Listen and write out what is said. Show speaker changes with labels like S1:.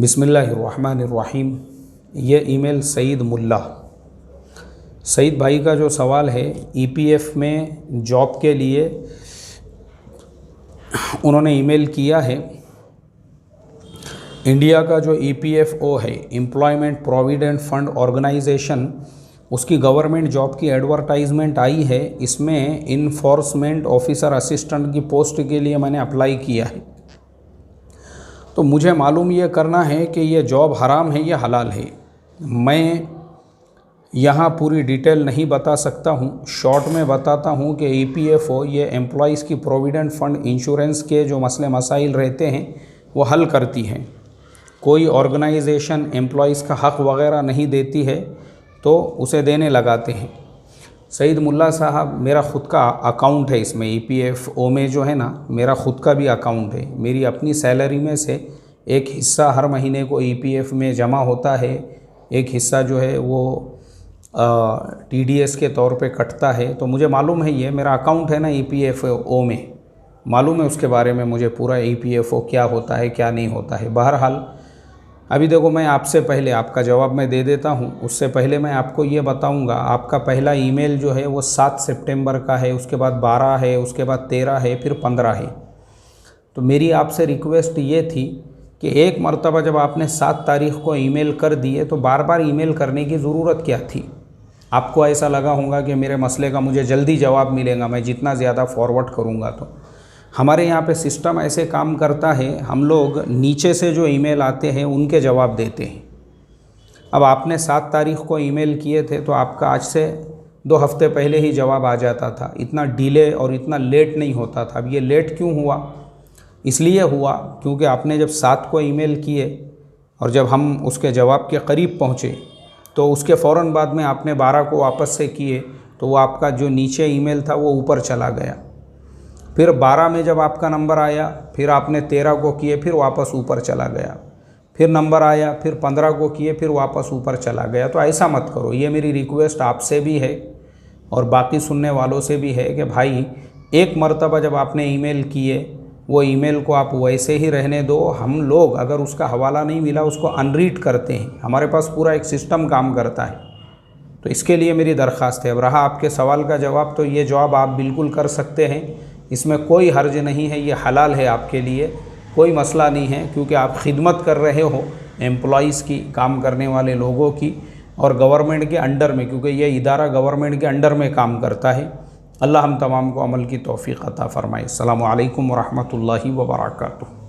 S1: बिस्मिल्लाहिर्रहमानिर्रहीम। ये ईमेल सईद भाई का जो सवाल है, ईपीएफ में जॉब के लिए उन्होंने ईमेल किया है। इंडिया का जो ईपीएफओ है, एम्प्लॉयमेंट प्रोविडेंट फंड ऑर्गेनाइजेशन, उसकी गवर्नमेंट जॉब की एडवर्टाइजमेंट आई है। इसमें इन्फोर्समेंट ऑफिसर असिस्टेंट की पोस्ट के लिए मैंने अप्लाई किया है। तो मुझे मालूम ये करना है कि ये जॉब हराम है या हलाल है। मैं यहाँ पूरी डिटेल नहीं बता सकता हूँ, शॉर्ट में बताता हूँ कि ईपीएफओ ये एम्प्लॉइज़ की प्रोविडेंट फंड इंश्योरेंस के जो मसले मसाइल रहते हैं वो हल करती हैं। कोई ऑर्गेनाइजेशन एम्प्लॉइज़ का हक़ वग़ैरह नहीं देती है तो उसे देने लगाते हैं। सईद मुल्ला साहब, मेरा ख़ुद का अकाउंट है इसमें, ईपीएफओ में जो है ना, मेरा ख़ुद का भी अकाउंट है। मेरी अपनी सैलरी में से एक हिस्सा हर महीने को ईपीएफ में जमा होता है, एक हिस्सा जो है वो टीडीएस के तौर पे कटता है। तो मुझे मालूम है, ये मेरा अकाउंट है ना ईपीएफओ में, मालूम है उसके बारे में मुझे पूरा, ईपीएफओ क्या होता है क्या नहीं होता है। बहरहाल अभी देखो, मैं आपसे पहले आपका जवाब मैं दे देता हूँ, उससे पहले मैं आपको ये बताऊँगा। आपका पहला ईमेल जो है वो 7 सितंबर का है, उसके बाद 12 है, उसके बाद 13 है, फिर 15 है। तो मेरी आपसे रिक्वेस्ट ये थी कि एक मरतबा जब आपने 7 तारीख़ को ईमेल कर दिए तो बार बार ईमेल करने की ज़रूरत क्या थी। आपको ऐसा लगा होगा कि मेरे मसले का मुझे जल्दी जवाब मिलेगा, मैं जितना ज़्यादा फॉरवर्ड करूँगा। तो हमारे यहाँ पे सिस्टम ऐसे काम करता है, हम लोग नीचे से जो ईमेल आते हैं उनके जवाब देते हैं। अब आपने 7 तारीख़ को ईमेल किए थे तो आपका आज से 2 हफ्ते पहले ही जवाब आ जाता था। इतना डिले और इतना लेट नहीं होता था। अब ये लेट क्यों हुआ? इसलिए हुआ क्योंकि आपने जब 7 को ईमेल किए और जब हम उसके जवाब के करीब पहुँचे तो उसके फ़ौरन बाद में आपने 12 को वापस से किए तो वो आपका जो नीचे ईमेल था वो ऊपर चला गया। फिर 12 में जब आपका नंबर आया, फिर आपने 13 को किए, फिर वापस ऊपर चला गया। फिर नंबर आया, फिर 15 को किए, फिर वापस ऊपर चला गया। तो ऐसा मत करो। ये मेरी रिक्वेस्ट आपसे भी है और बाकी सुनने वालों से भी है कि भाई, एक मरतबा जब आपने ईमेल किए, वो ईमेल को आप वैसे ही रहने दो। हम लोग अगर उसका हवाला नहीं मिला उसको अनरीड करते हैं, हमारे पास पूरा एक सिस्टम काम करता है। तो इसके लिए मेरी दरख्वास्त है। अब रहा आपके सवाल का जवाब, तो ये जवाब आप बिल्कुल कर सकते हैं, इसमें कोई हर्ज नहीं है, ये हलाल है आपके लिए, कोई मसला नहीं है, क्योंकि आप खिदमत कर रहे हो एम्प्लॉइज़ की, काम करने वाले लोगों की, और गवर्नमेंट के अंडर में, क्योंकि ये इदारा गवर्नमेंट के अंडर में काम करता है। अल्लाह हम तमाम को अमल की तौफ़ीक़ अता फ़रमाए। अस्सलामु अलैकुम व रहमतुल्लाहि व बरकातुहू।